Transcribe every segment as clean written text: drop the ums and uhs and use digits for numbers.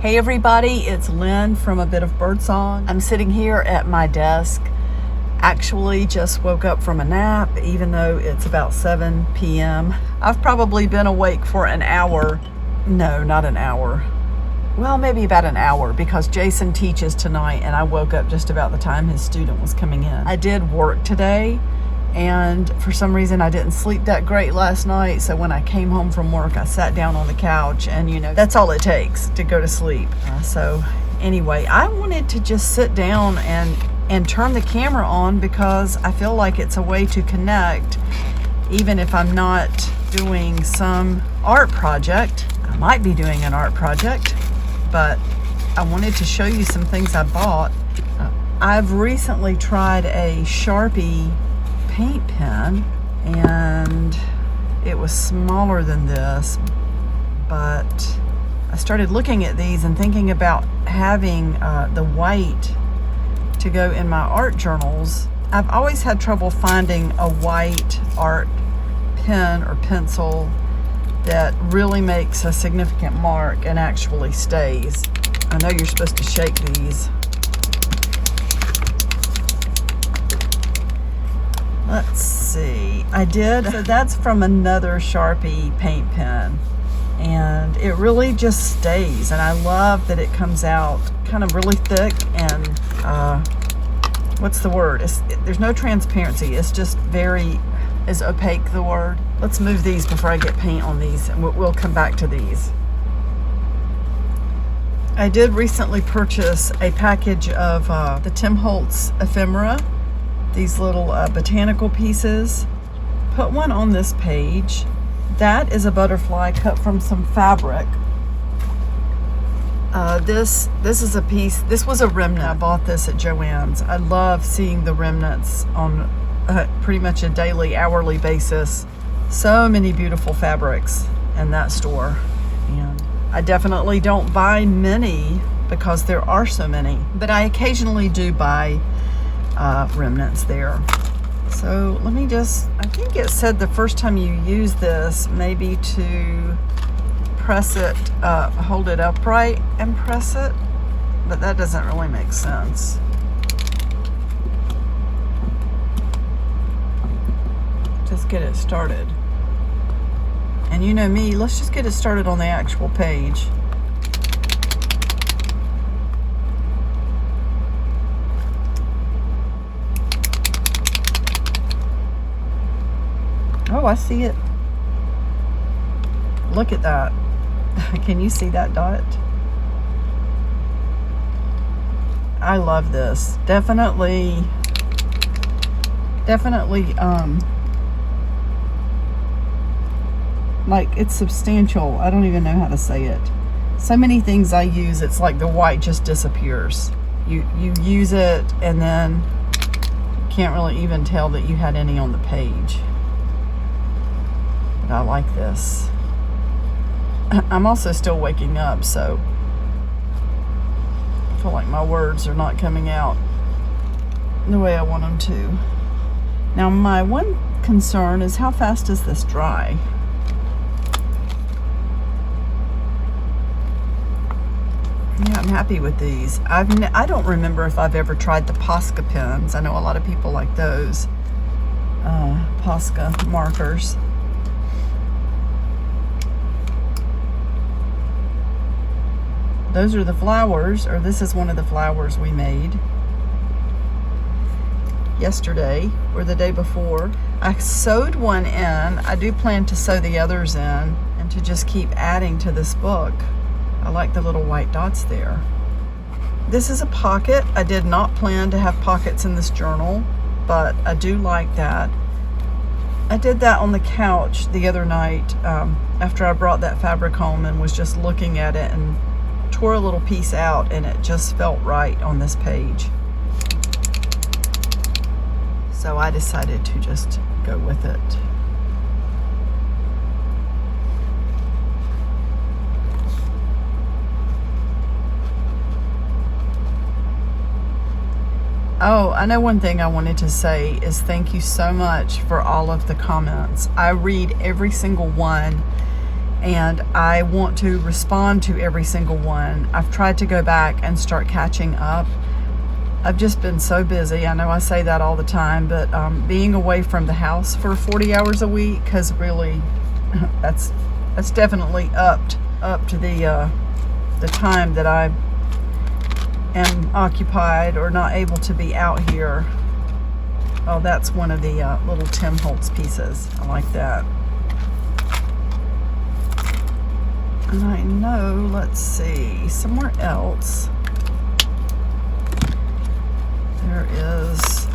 Hey everybody, it's Lynn from A Bit of Birdsong. I'm sitting here at my desk. Actually just woke up from a nap, even though it's about 7 p.m. I've probably been awake for an hour. No, not an hour. Well, maybe about an hour, because Jason teaches tonight and I woke up just about the time his student was coming in. I did work today, and for some reason I didn't sleep that great last night, so when I came home from work I sat down on the couch, and that's all it takes to go to sleep. So anyway, I wanted to just sit down and turn the camera on, because I feel like it's a way to connect, even if I'm not doing some art project. I might be doing an art project, but I wanted to show you some things I bought. I've recently tried a Sharpie paint pen, and it was smaller than this, but I started looking at these and thinking about having the white to go in my art journals. I've always had trouble finding a white art pen or pencil that really makes a significant mark and actually stays. I know you're supposed to shake these. Let's see, I did. So that's from another Sharpie paint pen, and it really just stays, and I love that it comes out kind of really thick, and what's the word? There's no transparency. It's just is opaque the word? Let's move these before I get paint on these, and we'll come back to these. I did recently purchase a package of the Tim Holtz ephemera, these little botanical pieces. Put one on this page. That is a butterfly cut from some fabric. This is a piece. This was a remnant. I bought this at Joann's. I love seeing the remnants on pretty much a daily, hourly basis. So many beautiful fabrics in that store, and I definitely don't buy many because there are so many, but I occasionally do buy remnants there. So let me I think it said the first time you use this, maybe to press it, hold it upright and press it, but that doesn't really make sense. Just get it started. And you know me, let's just get it started on the actual page. Oh, I see it. Look at that. Can you see that dot? I love this. Definitely, like, it's substantial. I don't even know how to say it. So many things I use, it's like the white just disappears. You use it and then you can't really even tell that you had any on the page. But I like this. I'm also still waking up, so I feel like my words are not coming out the way I want them to. Now, my one concern is, how fast does this dry? Yeah, I'm happy with these. I don't remember if I've ever tried the Posca pens. I know a lot of people like those. Posca markers. Those are the flowers, or this is one of the flowers we made yesterday or the day before. I sewed one in. I do plan to sew the others in and to just keep adding to this book. I like the little white dots there. This is a pocket. I did not plan to have pockets in this journal, but I do like that. I did that on the couch the other night after I brought that fabric home and was just looking at it and tore a little piece out, and it just felt right on this page. So I decided to just go with it. Oh, I know one thing I wanted to say is thank you so much for all of the comments. I read every single one, and I want to respond to every single one. I've tried to go back and start catching up. I've just been so busy. I know I say that all the time, but being away from the house for 40 hours a week has really, that's definitely upped to the time that I am occupied or not able to be out here. Oh, that's one of the little Tim Holtz pieces. I like that. And I know, let's see, somewhere else there is,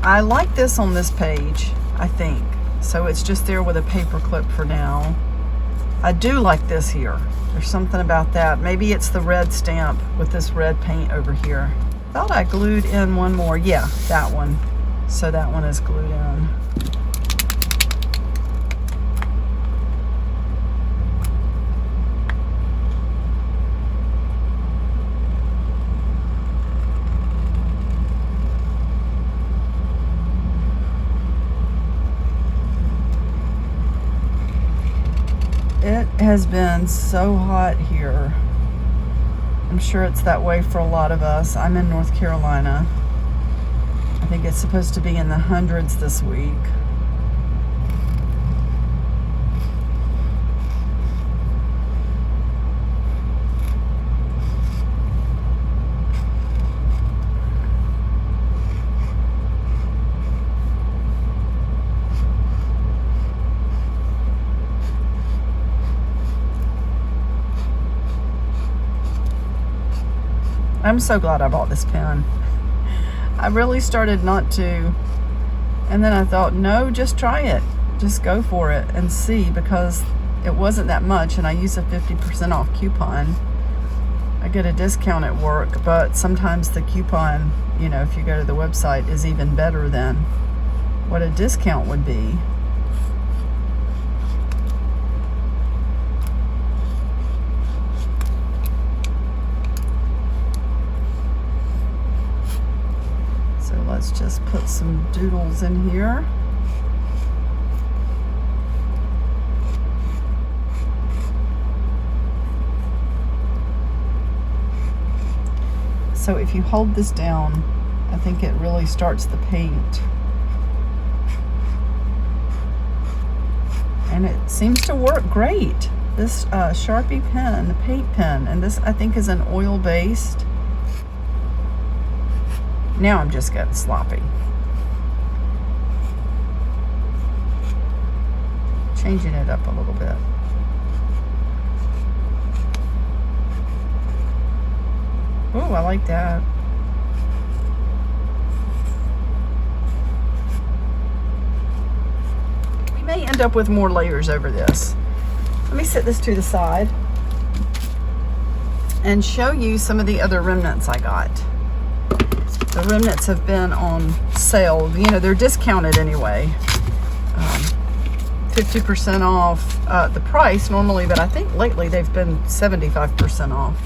I like this on this page, I think. So it's just there with a paper clip for now. I do like this here. There's something about that. Maybe it's the red stamp with this red paint over here. Thought I glued in one more. Yeah, that one. So that one is glued in. It has been so hot here. I'm sure it's that way for a lot of us. I'm in North Carolina. I think it's supposed to be in the hundreds this week. I'm so glad I bought this pen. I really started not to, and then I thought, no, just try it. Just go for it and see, because it wasn't that much, and I use a 50% off coupon. I get a discount at work, but sometimes the coupon, you know, if you go to the website, is even better than what a discount would be. Let's just put some doodles in here. So if you hold this down, I think it really starts the paint. And it seems to work great. This Sharpie pen, the paint pen, and this I think is an oil-based. Now I'm just getting sloppy. Changing it up a little bit. Oh, I like that. We may end up with more layers over this. Let me set this to the side and show you some of the other remnants I got. The remnants have been on sale. You know, they're discounted anyway. 50% off the price normally, but I think lately they've been 75% off.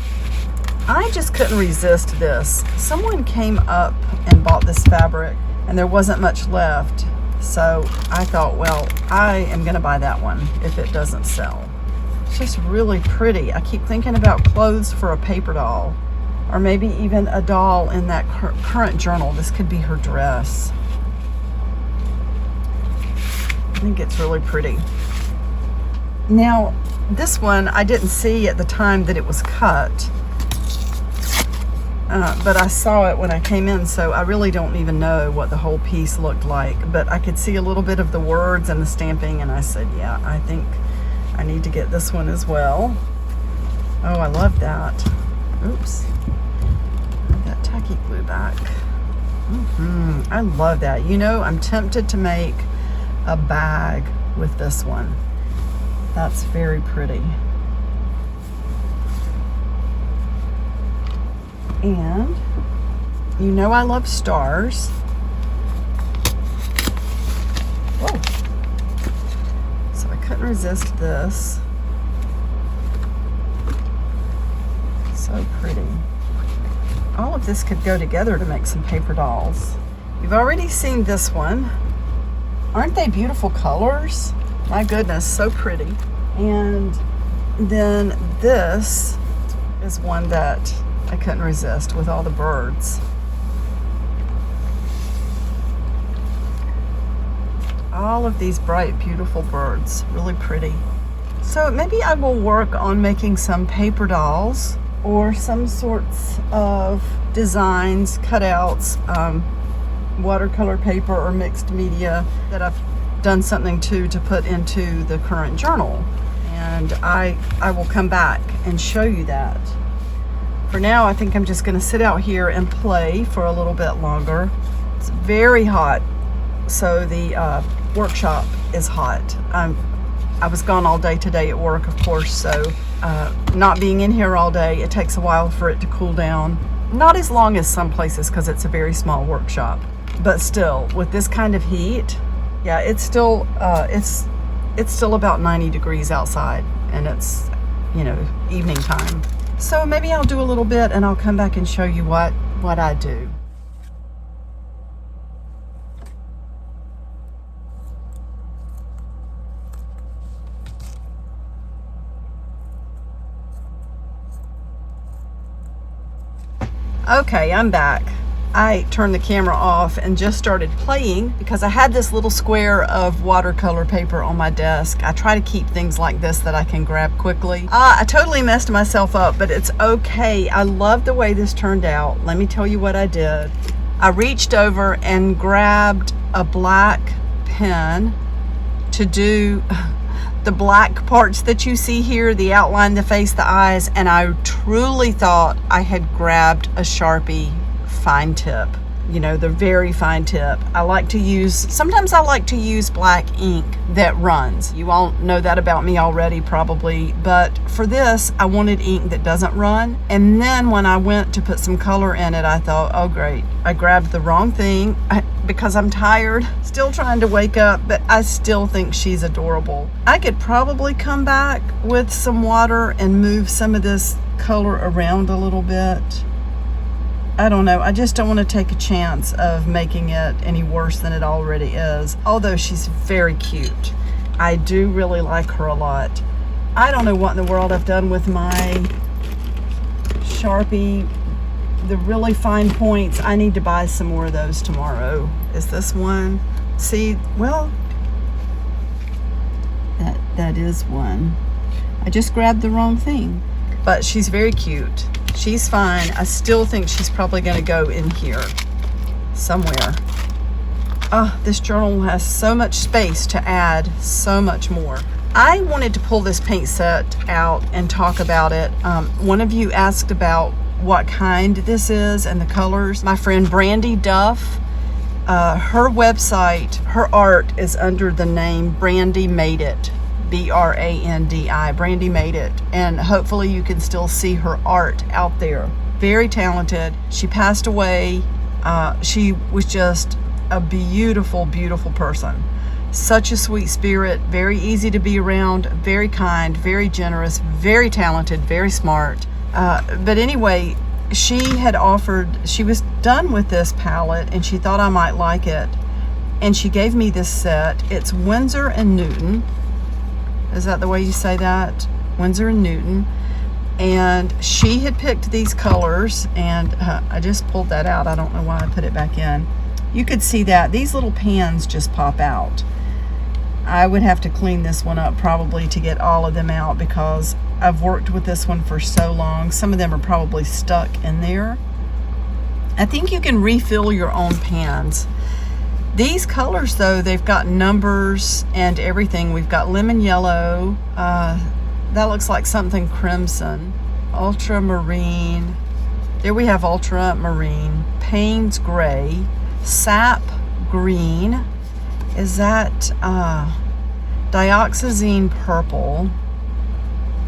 I just couldn't resist this. Someone came up and bought this fabric, and there wasn't much left. So I thought, well, I am gonna buy that one if it doesn't sell. It's just really pretty. I keep thinking about clothes for a paper doll, or maybe even a doll in that current journal. This could be her dress. I think it's really pretty. Now, this one I didn't see at the time that it was cut, but I saw it when I came in, so I really don't even know what the whole piece looked like, but I could see a little bit of the words and the stamping, and I said, yeah, I think I need to get this one as well. Oh, I love that. Oops. That tacky glue back. I love that. You know, I'm tempted to make a bag with this one. That's very pretty. And you know I love stars. Whoa. So I couldn't resist this. So pretty. All of this could go together to make some paper dolls. You've already seen this one. Aren't they beautiful colors? My goodness, so pretty. And then this is one that I couldn't resist with all the birds. All of these bright, beautiful birds, really pretty. So maybe I will work on making some paper dolls or some sorts of designs, cutouts, watercolor paper or mixed media that I've done something to put into the current journal. And I will come back and show you that. For now, I think I'm just gonna sit out here and play for a little bit longer. It's very hot, so the workshop is hot. I was gone all day today at work, of course, so not being in here all day, it takes a while for it to cool down. Not as long as some places because it's a very small workshop, but still, with this kind of heat, yeah, it's still about 90 degrees outside, and it's, you know, evening time. So maybe I'll do a little bit and I'll come back and show you what I do. Okay, I'm back. I turned the camera off and just started playing because I had this little square of watercolor paper on my desk. I try to keep things like this that I can grab quickly. I totally messed myself up, but it's okay. I love the way this turned out. Let me tell you what I did. I reached over and grabbed a black pen to do the black parts that you see here, the outline, the face, the eyes, and I truly thought I had grabbed a Sharpie fine tip, you know, the very fine tip. Sometimes I like to use black ink that runs. You all know that about me already probably, but for this, I wanted ink that doesn't run. And then when I went to put some color in it, I thought, oh great, I grabbed the wrong thing because I'm tired, still trying to wake up, but I still think she's adorable. I could probably come back with some water and move some of this color around a little bit. I don't know, I just don't want to take a chance of making it any worse than it already is. Although she's very cute. I do really like her a lot. I don't know what in the world I've done with my Sharpie, the really fine points. I need to buy some more of those tomorrow. Is this one? See, well, that is one. I just grabbed the wrong thing. But she's very cute. She's fine. I still think she's probably going to go in here somewhere. Oh, this journal has so much space to add so much more. I wanted to pull this paint set out and talk about it. One of you asked about what kind this is and the colors. My friend Brandy Duff, her website, her art is under the name Brandy Made It. B-R-A-N-D-I, Brandy Made It, and hopefully you can still see her art out there. Very talented. She passed away. She was just a beautiful, beautiful person. Such a sweet spirit, very easy to be around, very kind, very generous, very talented, very smart. But anyway, she was done with this palette and she thought I might like it. And she gave me this set. It's Winsor and Newton. Is that the way you say that? Winsor and Newton. And she had picked these colors, and I just pulled that out. I don't know why I put it back in. You could see that. These little pans just pop out. I would have to clean this one up probably to get all of them out because I've worked with this one for so long. Some of them are probably stuck in there. I think you can refill your own pans. These colors, though, they've got numbers and everything. We've got lemon yellow. That looks like something crimson. Ultramarine. There we have ultramarine. Payne's gray. Sap green. Is that dioxazine purple?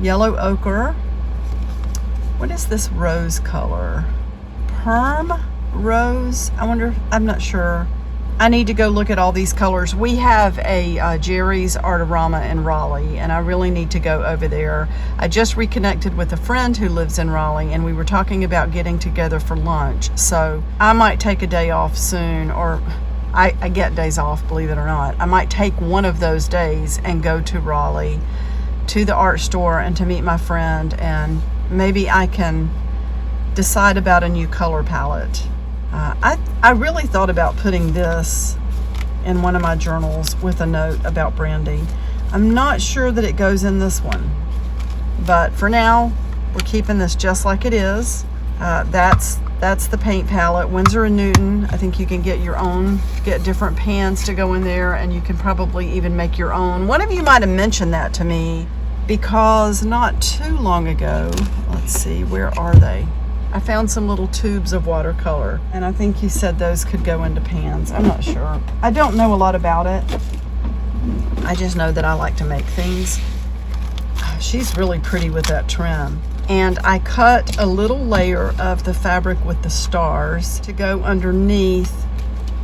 Yellow ochre. What is this rose color? Perm rose? I'm not sure. I need to go look at all these colors. We have a Jerry's Artorama in Raleigh, and I really need to go over there. I just reconnected with a friend who lives in Raleigh, and we were talking about getting together for lunch. So I might take a day off soon, or I get days off, believe it or not. I might take one of those days and go to Raleigh to the art store and to meet my friend, and maybe I can decide about a new color palette. I really thought about putting this in one of my journals with a note about Brandy. I'm not sure that it goes in this one, but for now we're keeping this just like it is. That's the paint palette, Winsor & Newton. I think you can get your own, get different pans to go in there, and you can probably even make your own. One of you might have mentioned that to me, because not too long ago, let's see, where are they? I found some little tubes of watercolor, and I think you said those could go into pans. I'm not sure. I don't know a lot about it. I just know that I like to make things. She's really pretty with that trim. And I cut a little layer of the fabric with the stars to go underneath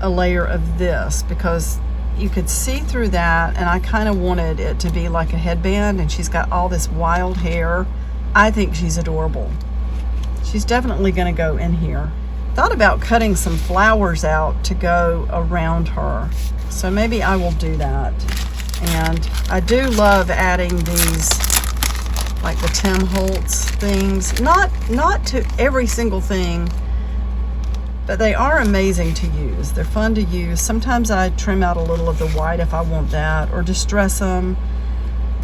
a layer of this, because you could see through that, and I kind of wanted it to be like a headband, and she's got all this wild hair. I think she's adorable. She's definitely going to go in here. Thought about cutting some flowers out to go around her, so maybe I will do that. And I do love adding these, like the Tim Holtz things, not to every single thing, but they are amazing to use. They're fun to use. Sometimes I trim out a little of the white if I want that, or distress them.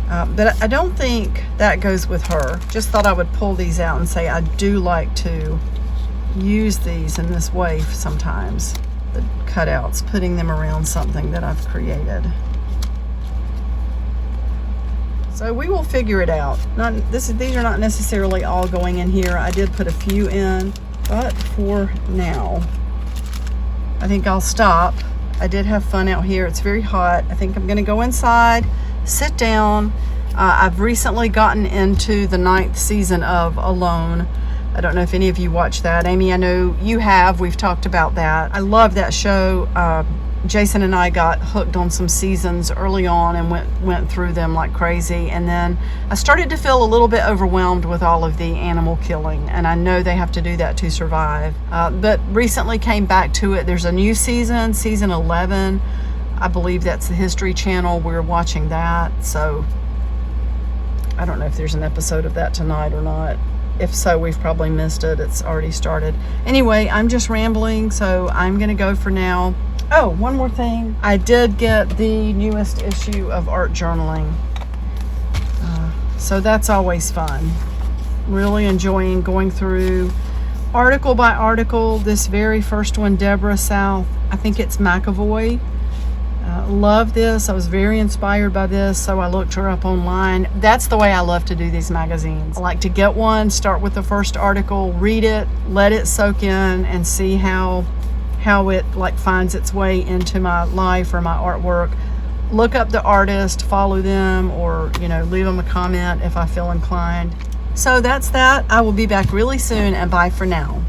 But I don't think that goes with her. Just thought I would pull these out and say I do like to use these in this way sometimes. The cutouts, putting them around something that I've created. So we will figure it out. These are not necessarily all going in here. I did put a few in, but for now, I think I'll stop. I did have fun out here. It's very hot. I think I'm gonna go inside, sit down. I've recently gotten into the 9th season of Alone. I don't know if any of you watched that. Amy, I know you have. We've talked about that. I love that show. Jason and I got hooked on some seasons early on and went through them like crazy. And then I started to feel a little bit overwhelmed with all of the animal killing. And I know they have to do that to survive. But recently came back to it. There's a new season, season 11. I believe that's the History Channel. We're watching that. So I don't know if there's an episode of that tonight or not. If so, we've probably missed it. It's already started. Anyway, I'm just rambling, so I'm going to go for now. Oh, one more thing. I did get the newest issue of Art Journaling. So that's always fun. Really enjoying going through article by article. This very first one, Deborah South, I think it's McAvoy. Love this. I was very inspired by this, so I looked her up online. That's the way I love to do these magazines. I like to get one, start with the first article, read it, let it soak in, and see how it like finds its way into my life or my artwork. Look up the artist, follow them, or leave them a comment if I feel inclined. So that's that. I will be back really soon, and bye for now.